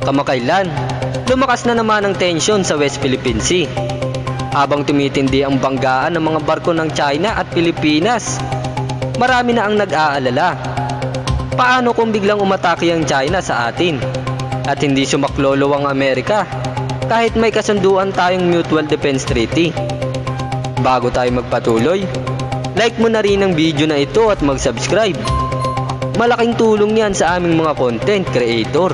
Kamakailan, lumakas na naman ang tensyon sa West Philippine Sea. Habang tumitindi ang banggaan ng mga barko ng China at Pilipinas, marami na ang nag-aalala. Paano kung biglang umatake ang China sa atin at hindi sumaklolo ang Amerika kahit may kasunduan tayong Mutual Defense Treaty? Bago tayo magpatuloy, like mo na rin ang video na ito at mag-subscribe. Malaking tulong yan sa aming mga content creator.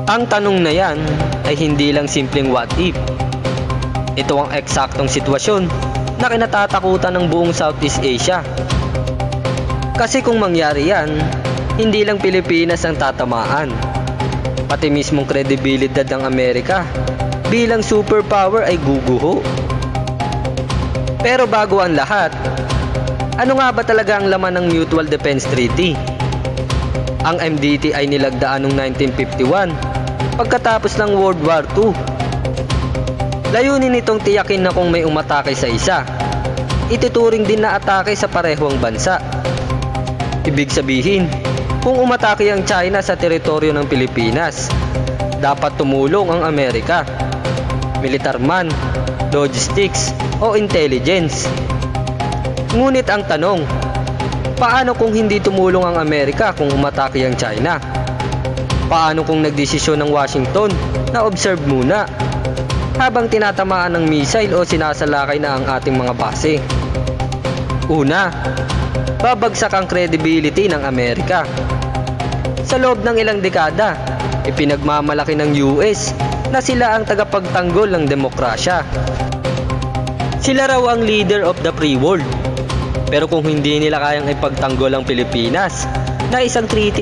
Ang tanong na yan ay hindi lang simpleng what if. Ito ang eksaktong sitwasyon na kinatatakutan ng buong Southeast Asia. Kasi kung mangyari yan, hindi lang Pilipinas ang tatamaan. Pati mismong kredibilidad ng Amerika bilang superpower ay guguho. Pero bago ang lahat, ano nga ba talaga ang laman ng Mutual Defense Treaty? Ang MDT ay nilagdaan noong 1951 pagkatapos ng World War II. Layunin nitong tiyakin na kung may umatake sa isa, ituturing din na atake sa parehong bansa. Ibig sabihin, kung umatake ang China sa teritoryo ng Pilipinas, dapat tumulong ang Amerika, militar man, logistics o intelligence. Ngunit ang tanong, paano kung hindi tumulong ang Amerika kung umatake ang China? Paano kung nagdesisyon ng Washington na observe muna habang tinatamaan ng missile o sinasalakay na ang ating mga base? Una, babagsak ang credibility ng Amerika. Sa loob ng ilang dekada, ipinagmamalaki ng US na sila ang tagapagtanggol ng demokrasya. Sila raw ang leader of the free world. Pero kung hindi nila kayang ipagtanggol ang Pilipinas na isang treaty